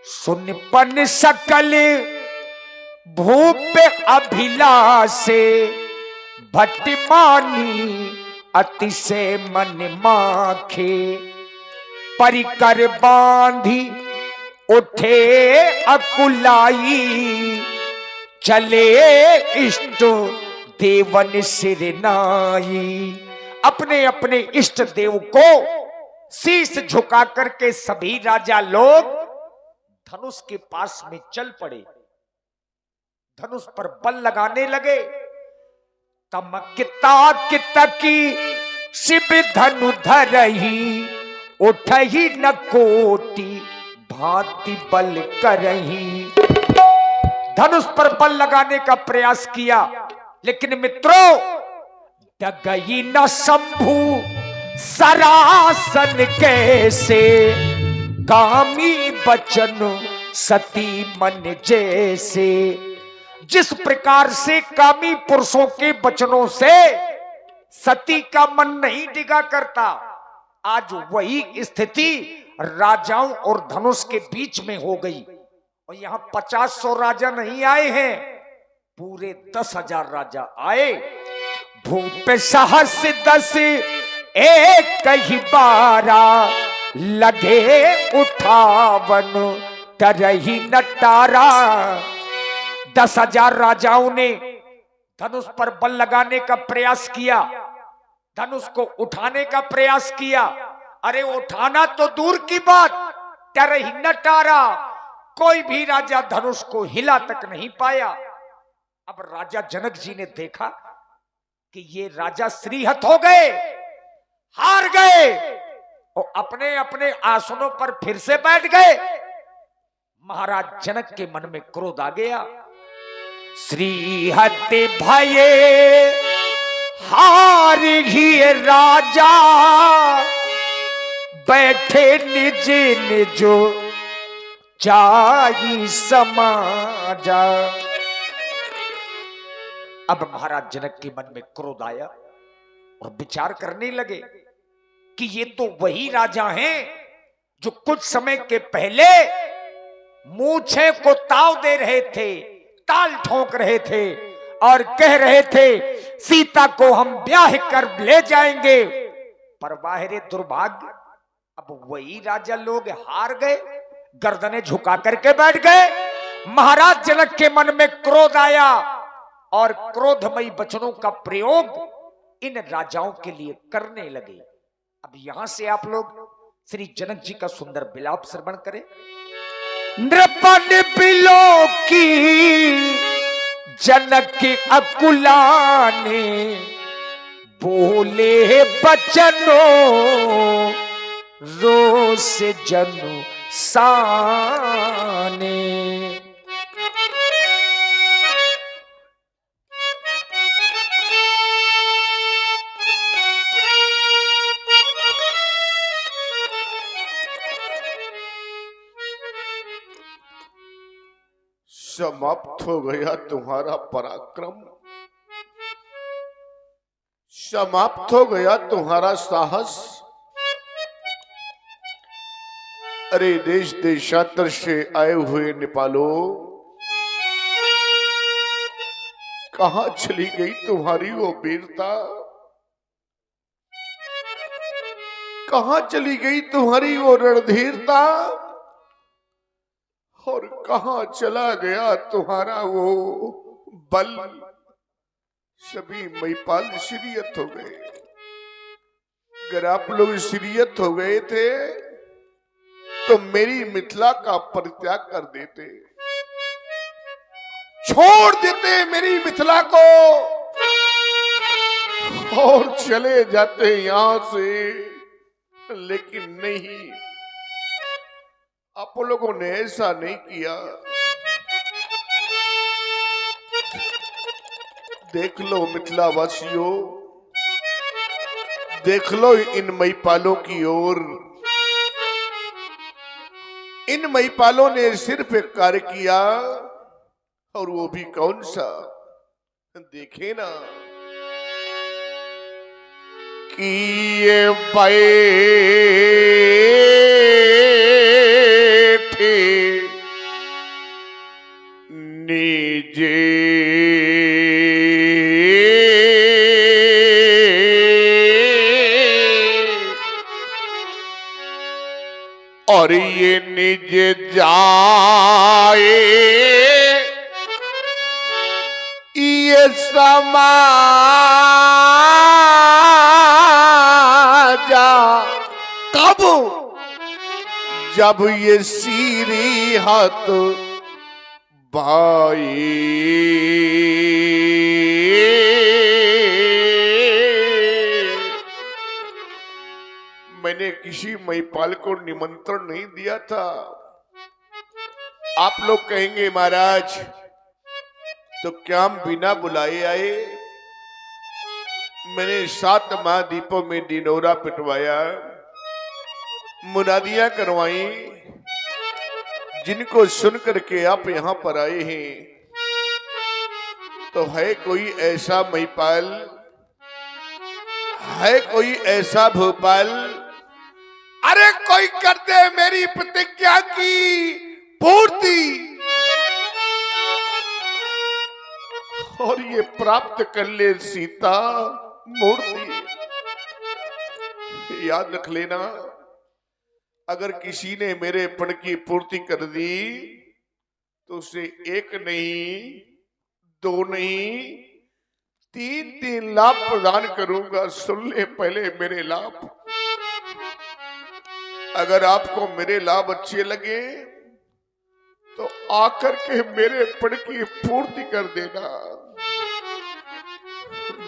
सुनपन सकल भूप अभिलाषे भट्टिमानी अतिशय मन माखे। परिकर बांधी उठे अकुलाई चले इष्ट देवन सिरनाई। अपने अपने इष्ट देव को शीश झुका करके सभी राजा लोग धनुष के पास में चल पड़े, धनुष पर बल लगाने लगे। तमकता कितकी शिव धनु धरही उठही न कोटि भांति बल करही। धनुष पर बल लगाने का प्रयास किया, लेकिन मित्रों डगई न शंभु सरासन कैसे। कामी बचन सती मन जैसे। जिस प्रकार से कामी पुरुषों के वचनों से सती का मन नहीं डिगा करता, आज वही स्थिति राजाओं और धनुष के बीच में हो गई। और यहां 50-100 राजा नहीं आए हैं, पूरे 10,000 राजा आए। भूप सहस 10 एक ही बारा लगे उठावन करही नटारा। 10,000 राजाओं ने धनुष पर बल लगाने का प्रयास किया, धनुष को उठाने का प्रयास किया। अरे उठाना तो दूर की बात, करही नटारा, कोई भी राजा धनुष को हिला तक नहीं पाया। अब राजा जनक जी ने देखा कि ये राजा श्रीहत हो गए, हार गए, और अपने अपने आसनों पर फिर से बैठ गए। महाराज जनक के मन में क्रोध आ गया। श्रीहत भये हार ही राजा बैठे निज निज जाई समाजा। अब महाराज जनक के मन में क्रोध आया और विचार करने लगे कि ये तो वही राजा हैं जो कुछ समय के पहले मूछे को ताव दे रहे थे, ताल ठोक रहे थे और कह रहे थे सीता को हम ब्याह कर ले जाएंगे। पर बाहरे दुर्भाग्य, अब वही राजा लोग हार गए, गर्दनें झुका करके बैठ गए। महाराज जनक के मन में क्रोध आया और क्रोधमयी वचनों का प्रयोग इन राजाओं के लिए करने लगे। अब यहां से आप लोग श्री जनक जी का सुंदर विलाप श्रवण करें। नृपन बिलो की जनक के अकुलाने बोले बचनो रोस जनु साने। समाप्त हो गया तुम्हारा पराक्रम, समाप्त हो गया तुम्हारा साहस। अरे देश देशांतर से आए हुए नेपालों, कहां चली गई तुम्हारी वो वीरता, कहां चली गई तुम्हारी वो रणधीरता, और कहां चला गया तुम्हारा वो बल। सभी महिपाल श्रीयत हो गए। अगर आप लोग श्रीयत हो गए थे तो मेरी मिथिला का परित्याग कर देते, छोड़ देते मेरी मिथिला को और चले जाते यहां से। लेकिन नहीं, आप लोगों ने ऐसा नहीं किया। देख लो मिथिला वासियों, देख लो इन महिपालों की ओर। इन महिपालों ने सिर्फ एक कार्य किया, और वो भी कौन सा, देखे ना कि ये बैठे निजे और ये निज जाए ये समाजा कब जब ये सीरी हाथ भाई मैंने किसी महिपाल को निमंत्रण नहीं दिया था। आप लोग कहेंगे महाराज तो क्या हम बिना बुलाए आए? मैंने 7 महाद्वीपों में दिनोरा पिटवाया, मुनादियां करवाई, जिनको सुन करके आप यहां पर आए हैं। तो है कोई ऐसा महिपाल, है कोई ऐसा भोपाल, अरे कोई कर दे मेरी प्रतिज्ञा की पूर्ति और ये प्राप्त कर ले सीता मूर्ति। याद रख लेना, अगर किसी ने मेरे पण की पूर्ति कर दी तो उसे 1 नहीं 2 नहीं 3 लाभ प्रदान करूंगा। सुन ले पहले मेरे लाभ। अगर आपको मेरे लाभ अच्छे लगे तो आकर के मेरे पण की पूर्ति कर देना।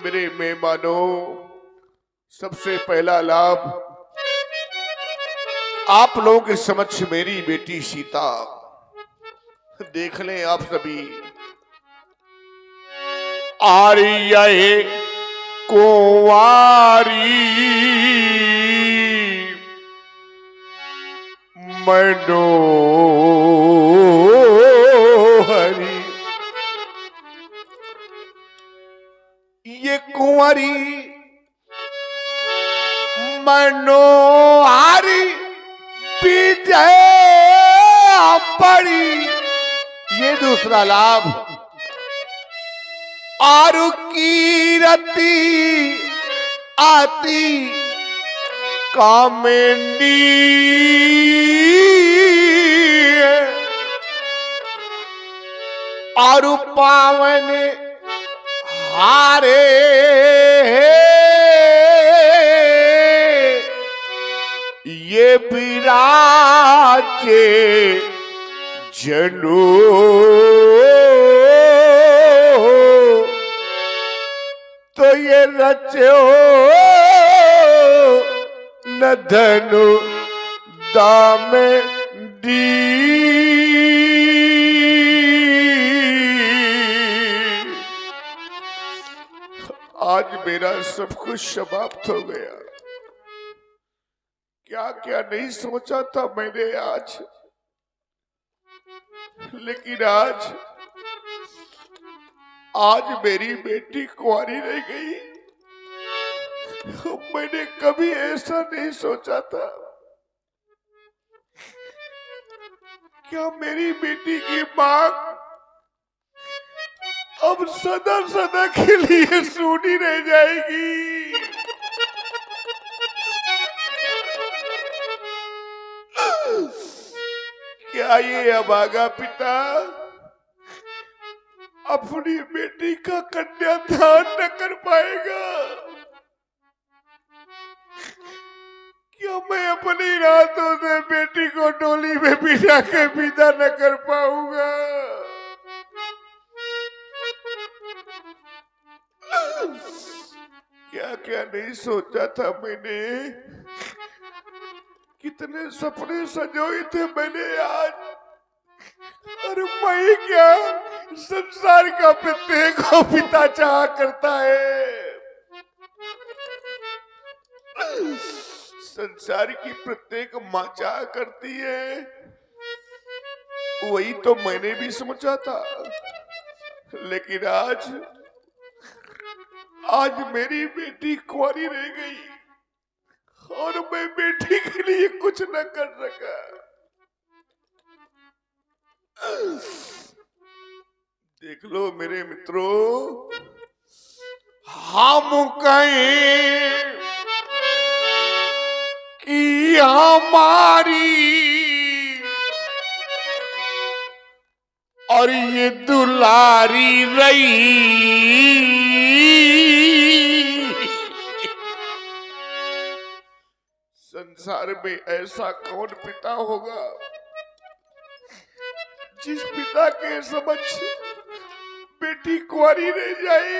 मेरे मेहमानों, सबसे पहला लाभ आप लोगों के समक्ष मेरी बेटी सीता देख लें आप सभी। आर्य कुंवारी मनोहरी, ये कुंवारी मनोहरी विजय पड़ी। ये दूसरा लाभ। आरु कीरति आती कामिनी, आरु पावन हारे ये विराजे जनो। तो ये रचो न धनु दाम दी। आज मेरा सब कुछ समाप्त हो गया। क्या क्या नहीं सोचा था मैंने आज, लेकिन आज मेरी बेटी कुंवारी रह गई। मैंने कभी ऐसा नहीं सोचा था। क्या मेरी बेटी की मांग अब सदा सदा के लिए सूनी रह जाएगी? क्या ये अभागा पिता अपनी बेटी का कन्यादान न कर पाएगा? क्या मैं अपनी रातों से बेटी को डोली में बिठा के विदा न कर पाऊंगा? क्या क्या नहीं सोचा था मैंने। कितने सपने सजोए थे मैंने आज। अरे मैं क्या, संसार का प्रत्येक पिता चाहा करता है। संसार की प्रत्येक मां चाहा करती है। वही तो मैंने भी सोचा था। लेकिन आज मेरी बेटी कुंवारी रह गई और मैं बेटी के लिए कुछ न कर सका। देख लो मेरे मित्रों, हम कहें कि हमारी और ये दुलारी रही, संसार में ऐसा कौन पिता होगा जिस पिता के समक्ष बेटी कुंवारी रह जाए?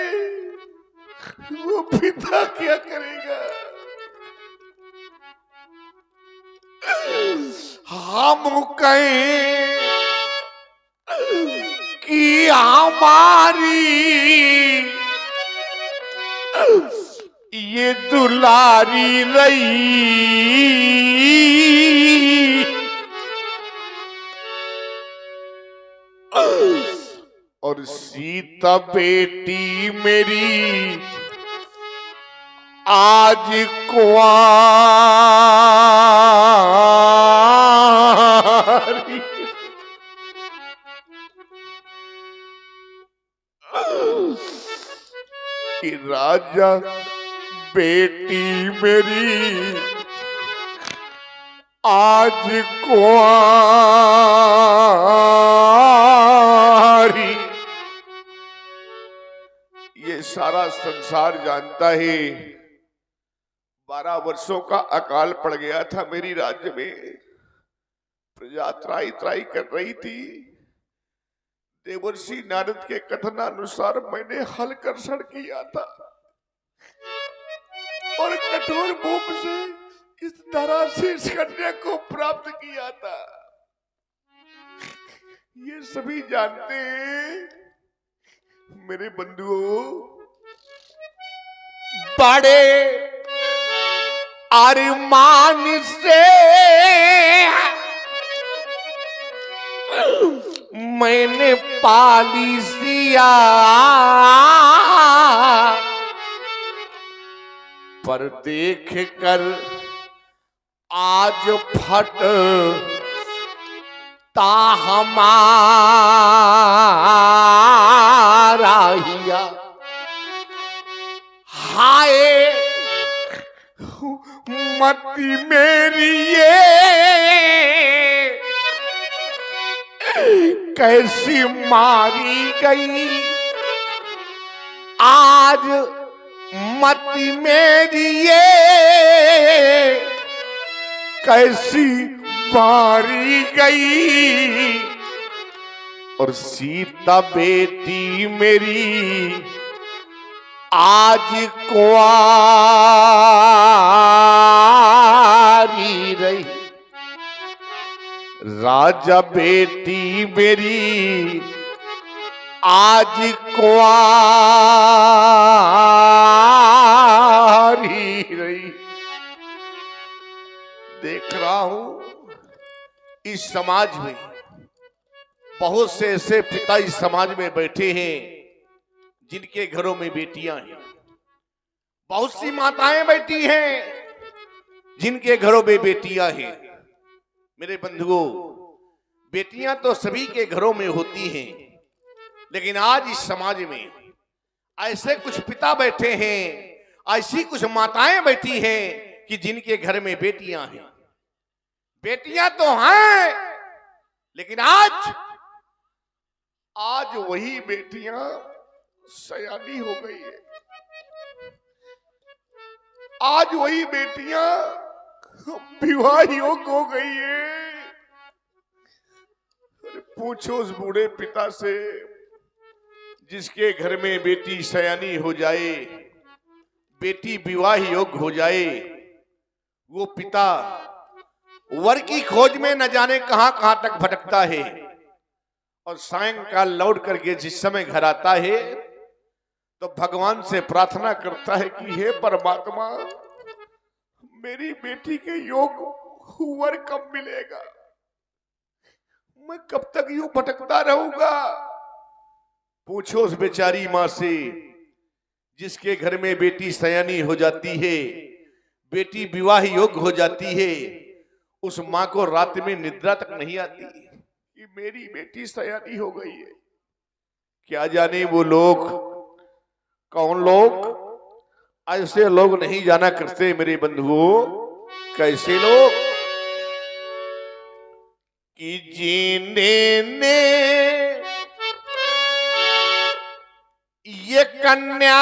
वो पिता क्या करेगा? हम कहें कि हमारी ये दुलारी रही, और सीता बेटी मेरी आज कुंवारी। कि राजा बेटी मेरी आज कुंवारी। ये सारा संसार जानता है 12 वर्षों का अकाल पड़ गया था मेरी राज्य में। प्रजा त्राई त्राई कर रही थी। देवर्षि नारद के कथनानुसार मैंने हल कर्षण किया था और कठोर भूप से इस धरा से इस कन्या को प्राप्त किया था। ये सभी जानते हैं मेरे बंधुओं। बड़े अरमान से मैंने पाली सिया, पर देख कर आज फट ता हमारा हिया। हाय मती मेरी ये कैसी मारी गई, आज मती मेरी ये कैसी मारी गई। और सीता बेटी मेरी आज कुंवारी रही। राजा बेटी मेरी आज कुंवारी रही। देख रहा हूं इस समाज में बहुत से ऐसे पिता इस समाज में बैठे हैं जिनके घरों में बेटियां हैं। बहुत सी माताएं बैठी हैं जिनके घरों में बेटियां हैं। मेरे बंधुओं, बेटियां तो सभी के घरों में होती हैं, लेकिन आज इस समाज में ऐसे कुछ पिता बैठे हैं, ऐसी कुछ माताएं बैठी हैं कि जिनके घर में बेटियां हैं। बेटियां तो हैं, लेकिन आज वही बेटियां सयानी हो गई है। आज वही बेटियां विवाह योग्य हो गई है। पूछो उस बूढ़े पिता से जिसके घर में बेटी सयानी हो जाए, बेटी विवाह योग्य हो जाए। वो पिता वर की खोज में न जाने कहां कहां तक भटकता है और सायंकाल लौट करके जिस समय घर आता है तो भगवान से प्रार्थना करता है कि हे परमात्मा, मेरी बेटी के योग वर कब मिलेगा? मैं कब तक यूं भटकता रहूंगा? पूछो उस बेचारी मां से जिसके घर में बेटी सयानी हो जाती है, बेटी विवाह योग्य हो जाती है। उस मां को रात में निद्रा तक नहीं आती कि मेरी बेटी सयानी हो गई है, क्या जाने वो लोग, कौन लोग, ऐसे लोग नहीं जाना करते मेरे बंधुओं। कैसे लोग कि जीने ने ये कन्या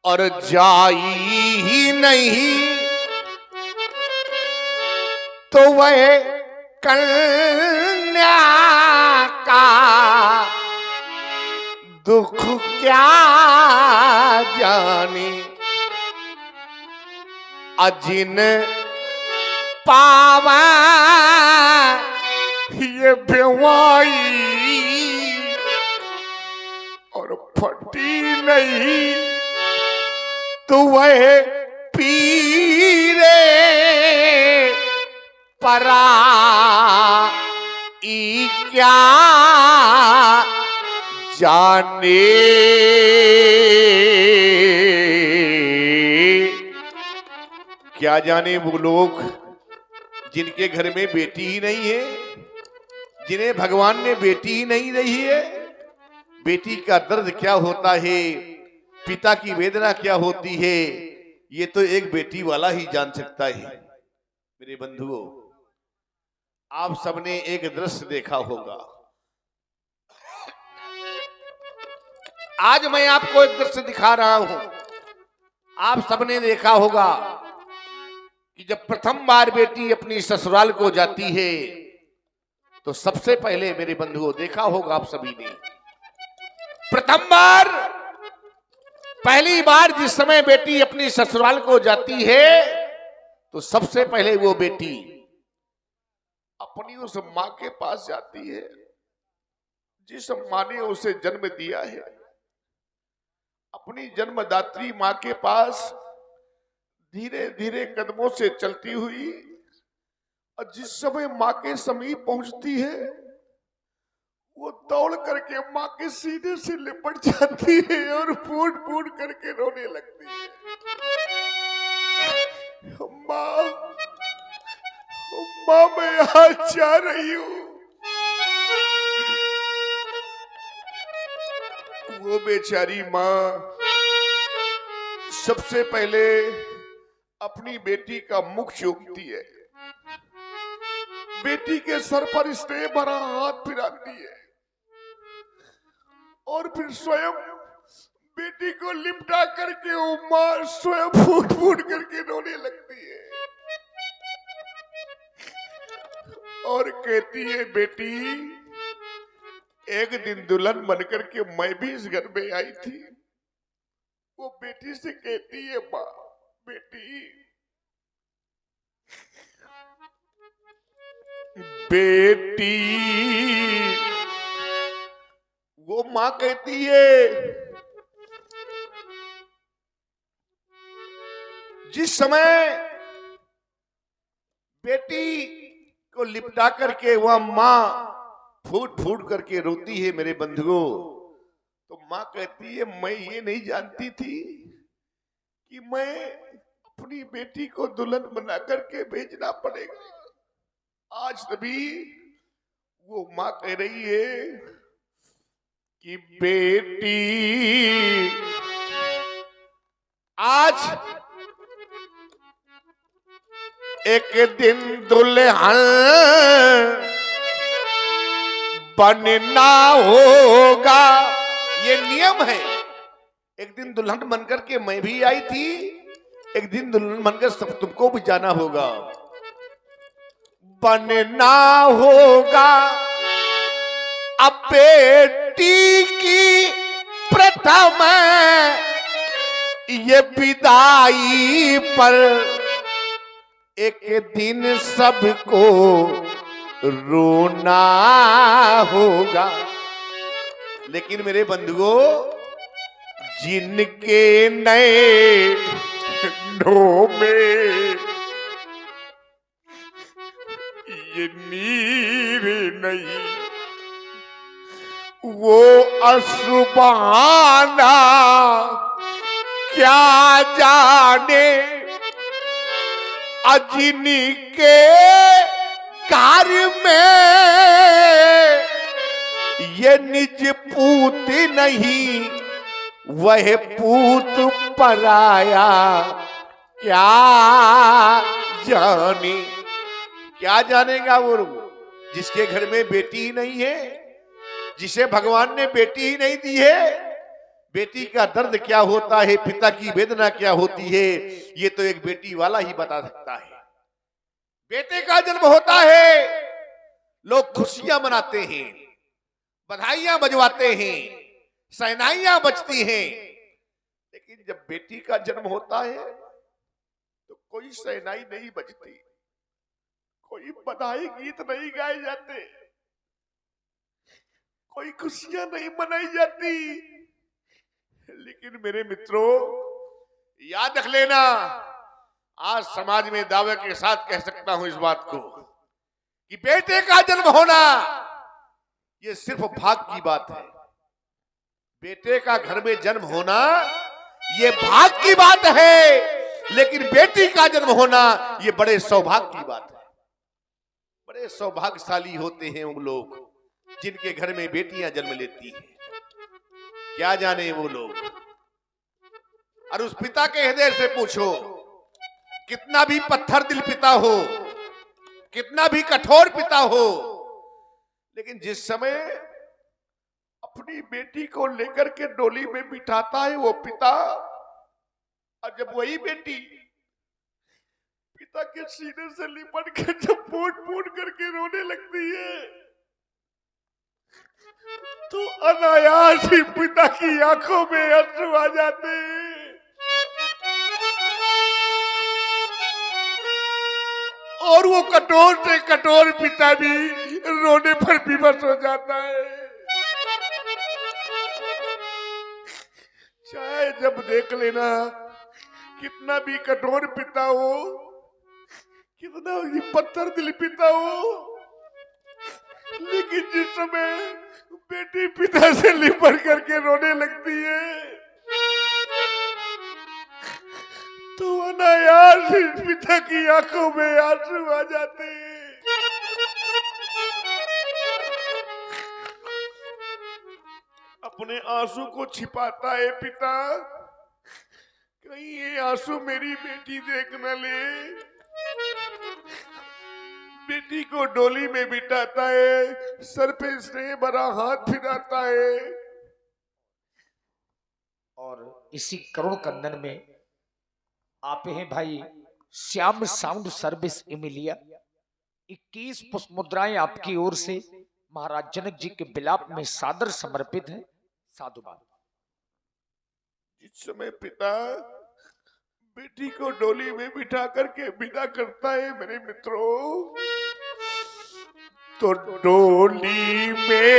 और जाई ही नहीं तो वह कन्या का दुख क्या जाने। अजिन पावा ये बेवाई और फटी नहीं तो वह पीरे परा ई क्या जाने। क्या जाने वो लोग जिनके घर में बेटी ही नहीं है, जिन्हें भगवान ने बेटी ही नहीं दी है। बेटी का दर्द क्या होता है, पिता की वेदना क्या होती है, ये तो एक बेटी वाला ही जान सकता है। मेरे बंधुओं, आप सबने एक दृश्य देखा होगा। आज मैं आपको एक दृश्य दिखा रहा हूं। आप सबने देखा होगा कि जब प्रथम बार बेटी अपनी ससुराल को जाती है तो सबसे पहले मेरे बंधुओं देखा होगा आप सभी ने, प्रथम बार पहली बार जिस समय बेटी अपनी ससुराल को जाती है तो सबसे पहले वो बेटी अपनी उस मां के पास जाती है जिस मां ने उसे जन्म दिया है। अपनी जन्मदात्री मां के पास धीरे धीरे कदमों से चलती हुई और जिस समय मां के समीप पहुंचती है वो दौड़ करके मां के सीने से लिपट जाती है और फूट फूट करके रोने लगती है। मां, मां मैं आज जा रही हूं। वो बेचारी मां सबसे पहले अपनी बेटी का मुख चूमती है, बेटी के सर पर स्नेह भरा हाथ फिराती है और फिर स्वयं बेटी को लिपटा करके वो मां स्वयं फूट फूट करके रोने लगती है और कहती है, बेटी एक दिन दुल्हन बनकर के मैं भी इस घर में आई थी। वो बेटी से कहती है, मां बेटी, बेटी, वो मां कहती है, जिस समय बेटी को लिपटा करके वह मां फूट फूट करके रोती है मेरे बंधुओं, तो मां कहती है, मैं ये नहीं जानती थी कि मैं अपनी बेटी को दुल्हन बना करके भेजना पड़ेगा। आज तभी वो मां कह रही है कि बेटी आज एक दिन दुल्हन बनना होगा। ये नियम है। एक दिन दुल्हन बनकर के मैं भी आई थी, एक दिन दुल्हन बनकर सब तुमको भी जाना होगा, बनना होगा। अब बेटी की प्रथम ये विदाई पर एक दिन सबको रोना होगा। लेकिन मेरे बंधुओं, जिनके नए नो में ये नीर नहीं, वो असुबहाना क्या जाने। अजिनी के कार्य में ये निज पूत नहीं वह पूत पराया, क्या जाने। क्या जानेगा वो जिसके घर में बेटी ही नहीं है, जिसे भगवान ने बेटी ही नहीं दी है। बेटी का दर्द क्या होता है, पिता की वेदना क्या होती है, ये तो एक बेटी वाला ही बता सकता है। बेटे का जन्म होता है, लोग खुशियां मनाते हैं, बधाइयां बजवाते हैं, शहनाइयां बजती हैं। लेकिन जब बेटी का जन्म होता है तो कोई शहनाई नहीं बजती, कोई बधाई गीत नहीं गाए जाते, कोई खुशियां नहीं मनाई जाती। लेकिन मेरे मित्रों, याद रख लेना, आज समाज में दावे के साथ कह सकता हूं इस बात को कि बेटे का जन्म होना यह सिर्फ भाग की बात है। बेटे का घर में जन्म होना यह भाग की बात है, लेकिन बेटी का जन्म होना यह बड़े सौभाग्य की बात है। बड़े सौभाग्यशाली होते हैं वो लोग जिनके घर में बेटियां जन्म लेती हैं। क्या जाने वो लोग। और उस पिता के हृदय से पूछो, कितना भी पत्थर दिल पिता हो, कितना भी कठोर पिता हो, लेकिन जिस समय अपनी बेटी को लेकर के डोली में बिठाता है वो पिता, और जब वही बेटी पिता के सीने से लिपट कर जब फूट फूट करके रोने लगती है, तो अनायास ही पिता की आंखों में आंसू आ जाते हैं। और वो कठोर से कठोर पिता भी रोने पर विवश हो जाता है। चाहे जब देख लेना कितना भी कठोर पिता हो, कितना भी पत्थर दिल पिता हो, लेकिन जिस समय बेटी पिता से लिपट करके रोने लगती है तो अनायास पिता की आंखों में आंसू आ जाते हैं। अपने आंसू को छिपाता है पिता, कहीं ये आंसू मेरी बेटी देख न ले। बेटी को डोली में बिठाता है, सर पे स्नेह भरा हाथ फिराता है। और इसी करुण कंदन में आप हैं भाई श्याम साउंड सर्विस इमिलिया। 21 पुष्प मुद्राएं आपकी ओर से महाराज जनक जी के बिलाप में सादर समर्पित है। साधुवाद। जिस समय पिता बेटी को डोली में बिठा करके विदा करता है मेरे मित्रों, तो डोली में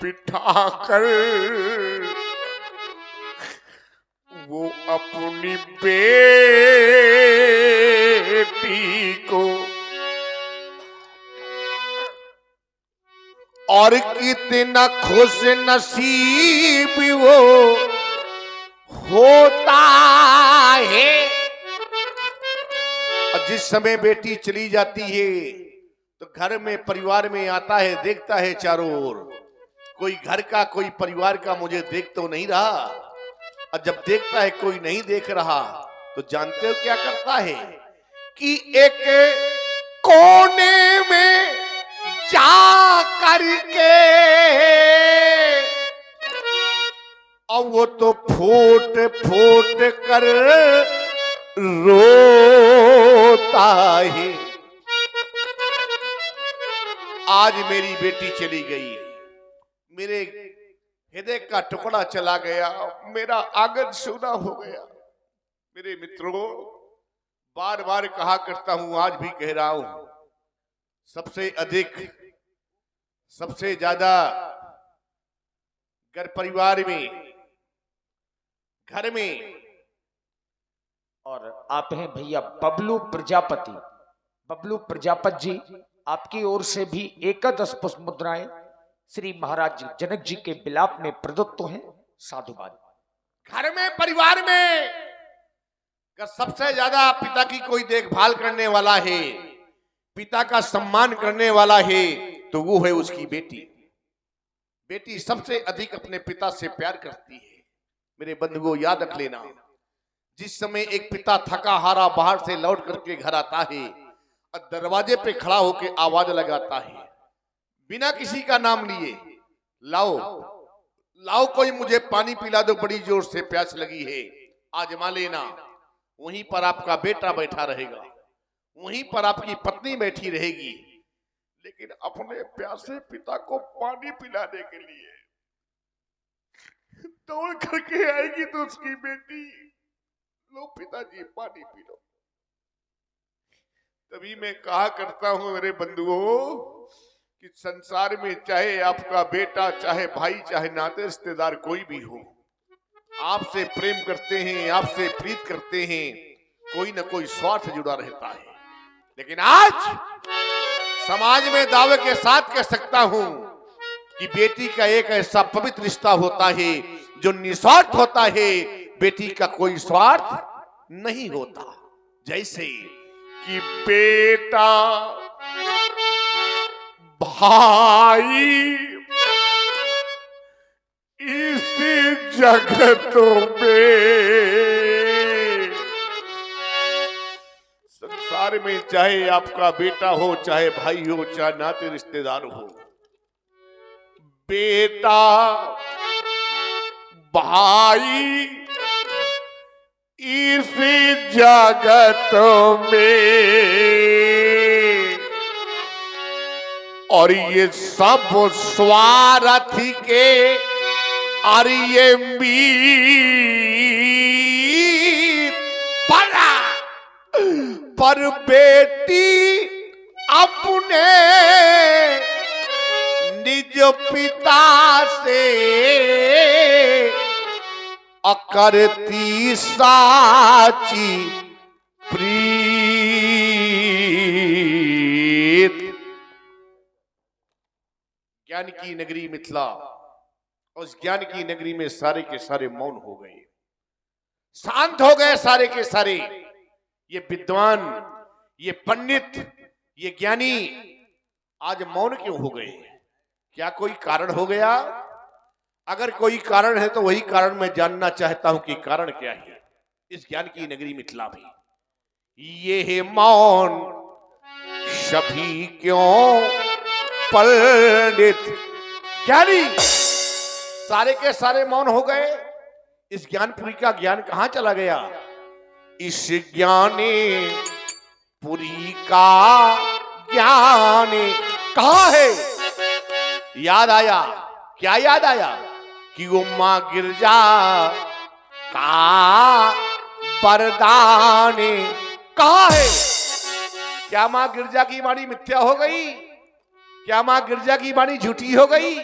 बिठा कर वो अपनी बेटी को और कितना खुश नसीब वो होता है। और जिस समय बेटी चली जाती है तो घर में परिवार में आता है, देखता है चारों ओर, कोई घर का कोई परिवार का मुझे देख तो नहीं रहा। और जब देखता है कोई नहीं देख रहा तो जानते हो क्या करता है कि एक कोने में जा करके और वो तो फूट फूट कर रोता है। आज मेरी बेटी चली गई है, मेरे हृदय का टुकड़ा चला गया, मेरा आंगन सूना हो गया। मेरे मित्रों, बार बार कहा करता हूं, आज भी कह रहा हूं, सबसे अधिक सबसे ज्यादा घर परिवार में, घर में, और आप हैं भैया बबलू प्रजापति। बबलू प्रजापति जी, आपकी ओर से भी 11 पुष्प मुद्राएं श्री महाराज जनक जी के बिलाप में प्रदत्त हैं। साधुवाद। घर में परिवार में कि सबसे ज्यादा पिता की कोई देखभाल करने वाला है, पिता का सम्मान करने वाला है, तो वो है उसकी बेटी। बेटी सबसे अधिक अपने पिता से प्यार करती है। मेरे बंधुओं याद रख लेना, जिस समय एक पिता थका हारा बाहर से लौट करके घर आता है और दरवाजे पे खड़ा होकर आवाज लगाता है बिना किसी का नाम लिए, लाओ लाओ कोई मुझे पानी पिला दो, बड़ी जोर से प्यास लगी है, आजमा लेना। वहीं पर आपका बेटा बैठा रहेगा, वहीं पर आपकी पत्नी बैठी रहेगी, लेकिन अपने प्यासे पिता को पानी पिलाने के लिए दौड़ करके आएगी तो उसकी बेटी, लो पिताजी पानी पी लो। तभी मैं कहा करता हूं मेरे बंधुओं कि संसार में चाहे आपका बेटा, चाहे भाई, चाहे नाते रिश्तेदार कोई भी हो, आपसे प्रेम करते हैं, आपसे प्रीत करते हैं, कोई ना कोई स्वार्थ जुड़ा रहता है। लेकिन आज समाज में दावे के साथ कह सकता हूं कि बेटी का एक ऐसा पवित्र रिश्ता होता है जो निस्वार्थ होता है, बेटी का कोई स्वार्थ नहीं होता। जैसे कि बेटा भाई इस जगत में, संसार में चाहे आपका बेटा हो, चाहे भाई हो, चाहे नाते रिश्तेदार हो, बेटा भाई इस जगत में, और ये सब स्वार्थ के और ये पर बेटी अपने निज पिता से करती साची प्रीत। ज्ञान की नगरी मिथिला, उस ज्ञान की नगरी में सारे के सारे मौन हो गए, शांत हो गए सारे के सारे। ये विद्वान, ये पंडित, ये ज्ञानी आज मौन क्यों हो गए? क्या कोई कारण हो गया? अगर कोई कारण है तो वही कारण मैं जानना चाहता हूं कि कारण क्या है इस ज्ञान की नगरी मिथिला में। ये है मौन सभी क्यों पंडित ज्ञानी, सारे के सारे मौन हो गए। इस ज्ञानपुरी का ज्ञान कहां चला गया? इस ज्ञानी पुरी का ज्ञान कहां है? याद आया, क्या याद आया? कि वो मां गिरजा का वरदान कहां है? क्या मां गिरजा की वाणी मिथ्या हो गई? क्या मां गिरजा की वाणी झूठी हो गई?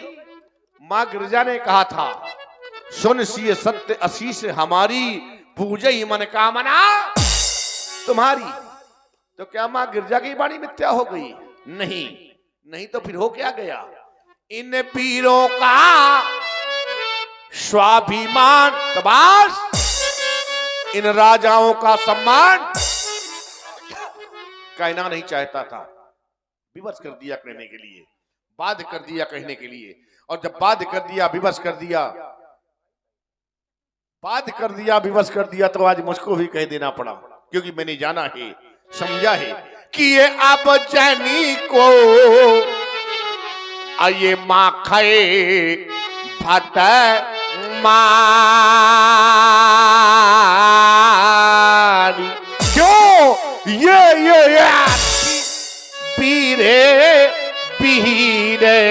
मां गिरजा ने कहा था, सुन सी सत्य आशीष हमारी, पूजे ही मन कामना तुम्हारी। तो क्या मां गिरजा की वाणी मिथ्या हो गई? नहीं, नहीं तो फिर हो क्या गया? इन पीरों का स्वाभिमान तबास, इन राजाओं का सम्मान कहना नहीं चाहता था, विवश कर दिया कहने के लिए, बाध्य कर दिया कहने के लिए। और जब बाध्य कर दिया, विवश कर दिया, बाध्य कर दिया, विवश कर दिया, तो आज मुझको भी कह देना पड़ा, क्योंकि मैंने जाना है, समझा है कि ये अब जैनी को आइए माँ खाए भट मारी। क्यों ये पीरे पीरे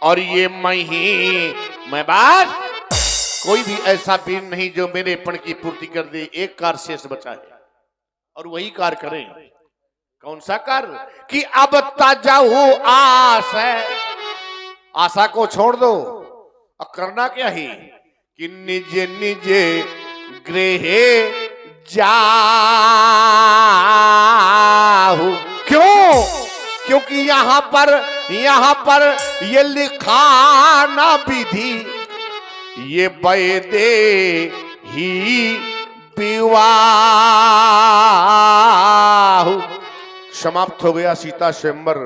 और ये मैं बात, कोई भी ऐसा पीर नहीं जो मेरे पण की पूर्ति कर दे। एक कार्य शेष बचा है और वही कार्य करें। कौन सा कार्य? कि अब ताजाऊ आस है, आशा को छोड़ दो। और करना क्या है? कि निज निज गृह जाहु। क्यों? क्योंकि यहां पर ये लिखा ना विधि, ये बैदे ही विवाह। समाप्त हो गया सीता स्वयंवर,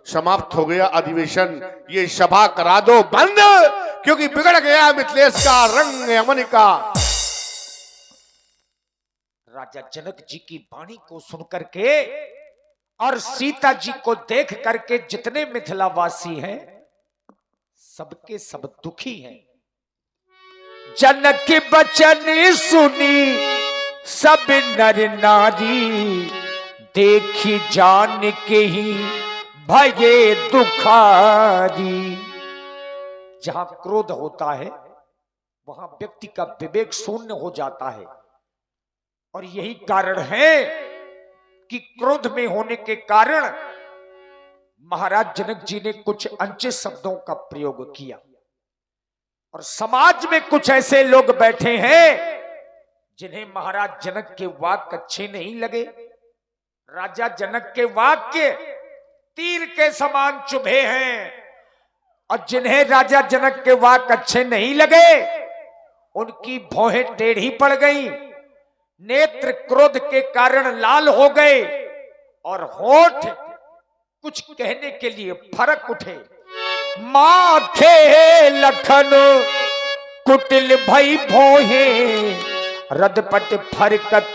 समाप्त हो गया अधिवेशन। ये सभा करा दो बंद, क्योंकि बिगड़ गया मिथिलेश का रंग अमन का। राजा जनक जी की वाणी को सुनकर के और सीता जी को देख करके जितने मिथिलावासी हैं सबके सब दुखी हैं। जनक के वचन सुनी सब नर नारी, देखी जान के ही भये दुखारी। जहां क्रोध होता है वहां व्यक्ति का विवेक शून्य हो जाता है, और यही कारण है कि क्रोध में होने के कारण महाराज जनक जी ने कुछ अनुचित शब्दों का प्रयोग किया। और समाज में कुछ ऐसे लोग बैठे हैं जिन्हें महाराज जनक के वाक्य अच्छे नहीं लगे। राजा जनक के वाक्य तीर के समान चुभे हैं, और जिन्हें राजा जनक के वाक्य अच्छे नहीं लगे उनकी भौहें टेढ़ी पड़ गई, नेत्र क्रोध के कारण लाल हो गए, और होठ कुछ कहने के लिए फरक उठे। माथे लखन कुटिल भई भोहे, रदपट फरकत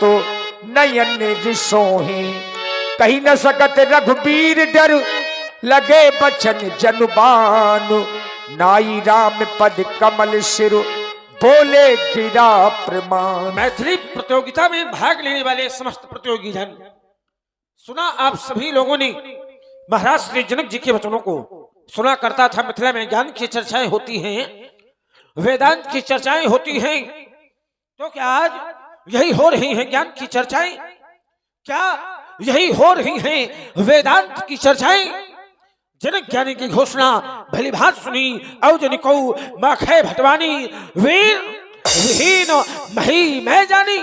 नयन रिसोहे। कही न सकत रघुबीर डर, लगे बचन जनुबान। नाई राम पद कमल सिर, बोले गिरा प्रमाण। मैथिली प्रतियोगिता में भाग लेने वाले समस्त प्रतियोगी जन, सुना आप सभी लोगों ने महाराज श्री जनक जी के वचनों को सुना करता था। मिथिला में ज्ञान की चर्चाएं होती हैं, वेदांत की चर्चाएं होती हैं, तो क्या आज यही हो रही हैं ज्ञान की चर्चाएं? क्या यही हो रही हैं वेदांत की चर्चाएं? जनक ज्ञानी की घोषणा भली भात सुनी, अवजनिको माखे भटवानी, वीर विहीन मही मैं जानी।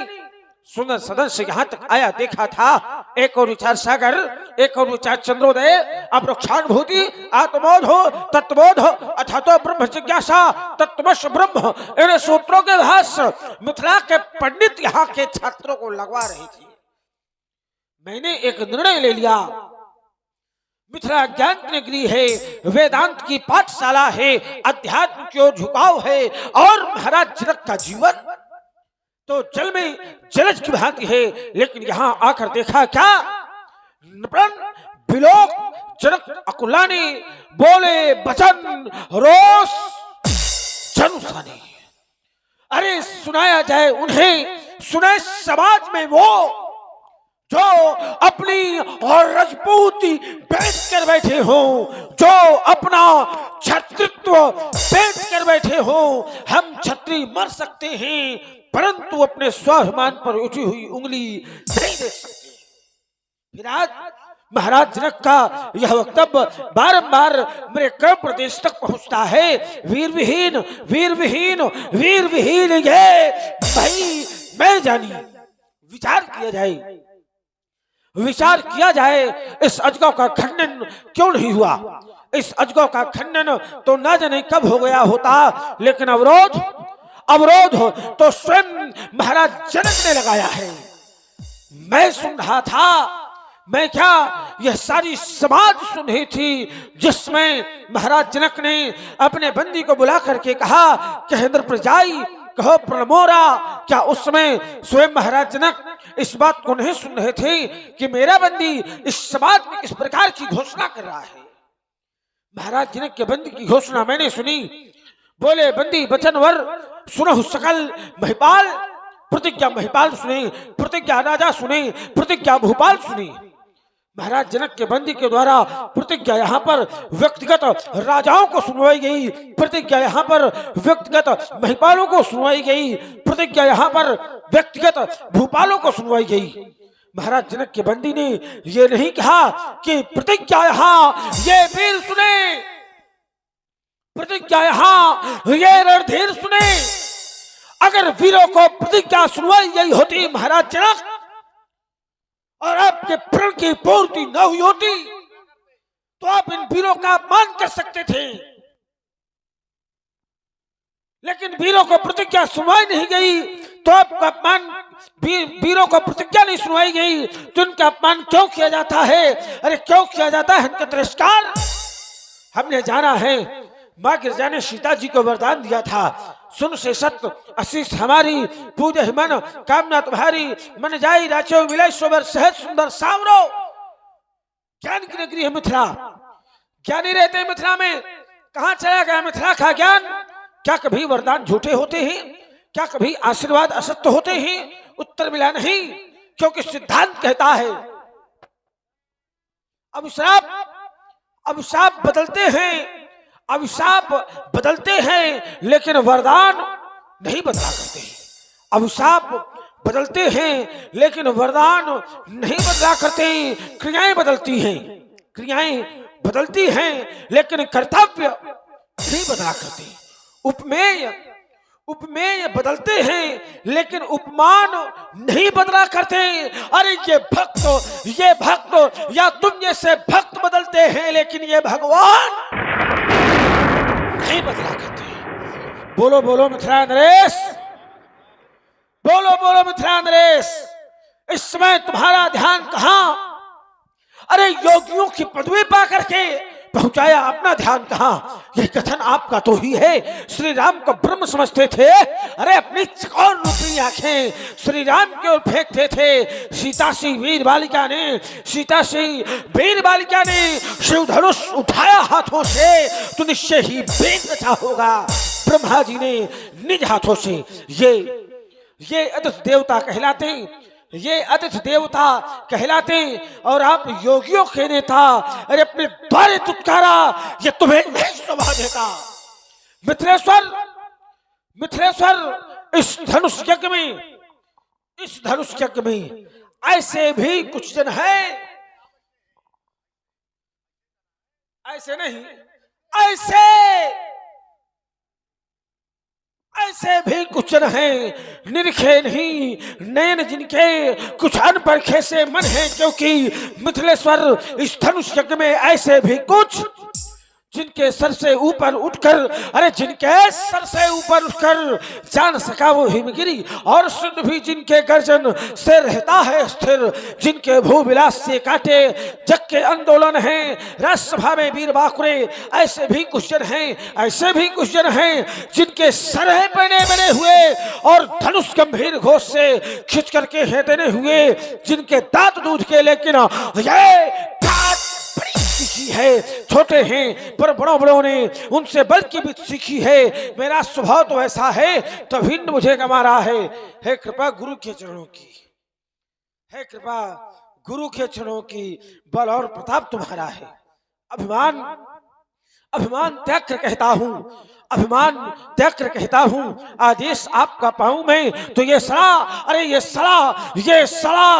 सुंदर सदन से यहाँ तक आया देखा था, एक और विचार सागर, एक और विचार चंद्रोदय, अपरोक्षानुभूति, आत्मबोध हो, तत्वबोध अथा तो ब्रह्म जिज्ञासा, तत्वश ब्रह्म, इन सूत्रों के भाष्य मिथिला के पंडित यहाँ के छात्रों को लगवा रही थी। मैंने एक निर्णय ले लिया, मिथिला ज्ञान की नगरी है, वेदांत की पाठशाला है, अध्यात्म की ओर झुकाव है, और महाराज जनक का जीवन तो जल में जलज की भांति है। लेकिन यहाँ आकर देखा क्या, नृपण बिलोक जनक अकुलानी, बोले बचन रोष जनुसानी। अरे सुनाया जाए उन्हें, सुने समाज में वो जो अपनी और राजपूती बेच कर बैठे हो, जो अपना छत्रित्व बेच कर बैठे हो। हम छत्री मर सकते हैं परंतु अपने स्वाभिमान पर उठी हुई उंगली नहीं दे सकते। फिर आज महाराज जनक का यह वक्तव्य बारंबार मेरे कर्म प्रदेश तक पहुंचता है। वीर विहीन, वीर विहीन, वीर विहीन ये भाई मैं जानी। विचार किया जाए, विचार किया जाए, इस अजगव का खंडन क्यों नहीं हुआ? इस अजगव का खंडन तो ना जाने कब हो गया होता, लेकिन अवरोध तो स्वयं महाराज जनक ने लगाया है। मैं सुन रहा था, मैं क्या यह सारी समाज सुन रही थी, जिसमें महाराज जनक ने अपने बंदी को बुला करके कहा कि इंद्र प्रजाई कहो प्रणमोरा। क्या उस समय स्वयं महाराज जनक इस बात को नहीं सुन रहे थे कि मेरा बंदी इस समाज में किस प्रकार की घोषणा कर रहा है? महाराज जनक के बंदी की घोषणा मैंने सुनी। बोले बंदी वचनवर सुनहु सकल महिपाल, प्रतिज्ञा महिपाल सुने, प्रतिज्ञा राजा सुने, प्रतिज्ञा भूपाल सुने। महाराज जनक के बंदी के द्वारा प्रतिज्ञा यहाँ पर व्यक्तिगत राजाओं को सुनवाई गई, प्रतिज्ञा यहाँ पर व्यक्तिगत महिपालों को सुनवाई गई, प्रतिज्ञा यहाँ पर व्यक्तिगत भूपालों को सुनवाई गई। महाराज जनक के बंदी ने ये नहीं कहा कि प्रतिज्ञा यहाँ ये वीर सुने, प्रतिज्ञा यहाँ ये रणधीर सुने। अगर वीरों को प्रतिज्ञा सुनवाई गई होती महाराज जनक, और आपके प्रण की पूर्ति न हुई होती, तो आप इन वीरों का अपमान कर सकते थे। लेकिन वीरों को प्रतिज्ञा सुनवाई नहीं गई तो आपका अपमान वीरों को प्रतिज्ञा नहीं सुनवाई गई तो उनका अपमान क्यों किया जाता है? अरे क्यों किया जाता है इनका तिरस्कार? हमने जाना है माँ गिरजा ने सीता जी को वरदान दिया था, सुन से सत्य आशीष हमारी, पूजे मन कामना तुम्हारी, मन जाई राचो विलय सोबर सहज सुंदर सावरो। ज्ञान की नगरी है मिथिला, ज्ञानी रहते हैं मिथिला में। कहां चला गया मिथिला का ज्ञान? क्या कभी वरदान झूठे होते हैं? क्या कभी आशीर्वाद असत्य होते हैं? उत्तर मिला नहीं, क्योंकि सिद्धांत कहता है अभिशाप बदलते हैं, अभिशाप बदलते हैं लेकिन वरदान नहीं बदला करते। अभिशाप बदलते हैं लेकिन वरदान नहीं बदला करते। क्रियाएं बदलती हैं, क्रियाएं बदलती हैं लेकिन कर्तव्य नहीं बदला करते। उपमेय बदलते हैं लेकिन उपमान नहीं बदला करते। अरे ये भक्त या तुम जैसे भक्त बदलते हैं लेकिन ये भगवान नहीं बदला करते। बोलो बोलो मिथिला नरेश, बोलो बोलो मिथिला नरेश। इस समय तुम्हारा ध्यान कहां? अरे योगियों की पदवी पा करके पहुंचाया, अपना ध्यान कहां? यह कथन आपका तो ही है। श्री राम को ब्रह्म समझते थे, अरे अपनी चकोर रूपी आंखें श्री राम की ओर फेंकते थे। सीता सी वीर बालिका ने शिव धनुष उठाया हाथों से तो निश्चय ही भेद रचा होगा। ब्रह्मा जी ने निज हाथों से ये अतिथि देवता कहलाते, ये अतिथि देवता कहलाते और आप योगियों के नेता। अरे अपने द्वारे तुत्कारा, ये तुम्हें नहीं शोभा देता। मिथिलेश्वर इस धनुष यज्ञ में ऐसे भी कुछ जन है, ऐसे नहीं, ऐसे भी कुछ जन हैं निरखे नहीं नयन जिनके, कुछ अनपरखे से मन है। क्योंकि मिथिलेश्वर इस धनुष यज्ञ में ऐसे भी कुछ जिनके सर से ऊपर उठकर जान सका वो हिमगिरी, और सुन भी जिनके गर्जन से रहता है स्थिर, जिनके भूविलास से काटे जग के आंदोलन हैं। राज्यसभा में वीर बाकुरे ऐसे भी कुछ जन हैं जिनके सरह बने हुए और धनुष गंभीर घोष से खिंच करके है देने हुए, जिनके दांत दूध के लेकिन ये सीखी है। छोटे हैं पर बड़ों ने उनसे बल की भी सीखी है। मेरा स्वभाव तो ऐसा है तभी मुझे गमा रहा है। हे कृपा गुरु के चरणों की, हे कृपा गुरु के चरणों की, बल और प्रताप तुम्हारा है। अभिमान त्याग कर कहता हूं, आदेश आपका पाऊं मैं तो ये सड़ा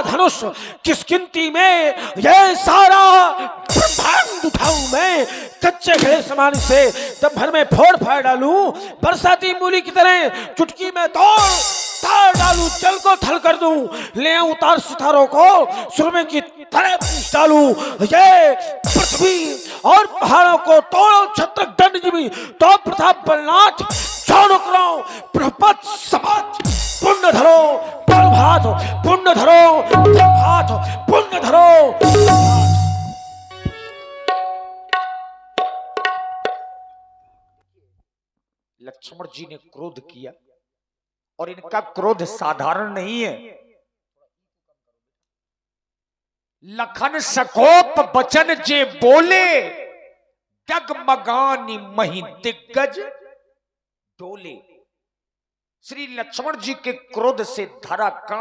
धनुष किस गिनती में, ये सारा ब्रह्मांड उठाऊं मैं कच्चे घड़े समान से, तब भर में फोड़ फाड़ डालूं बरसाती मूली की तरह, चुटकी में तार डालूं, जल को थल कर दूं, ले उतार सितारों को सुरमे की तरह पीस डालूं, ये पृथ्वी और पहाड़ों को तोड़ो छत्र दंड जीवी, तो प्रताप बलनाथ चौड़ करो प्रपत समाज, पुण्य धरो बल भात, पुण्य धरो भात, पुण्य धरो। लक्ष्मण जी ने क्रोध किया और इनका क्रोध साधारण नहीं है। लखन सकोप बचन जे बोले, डगमगानी मही दिग्गज डोले। श्री लक्ष्मण जी के क्रोध से धरा कांप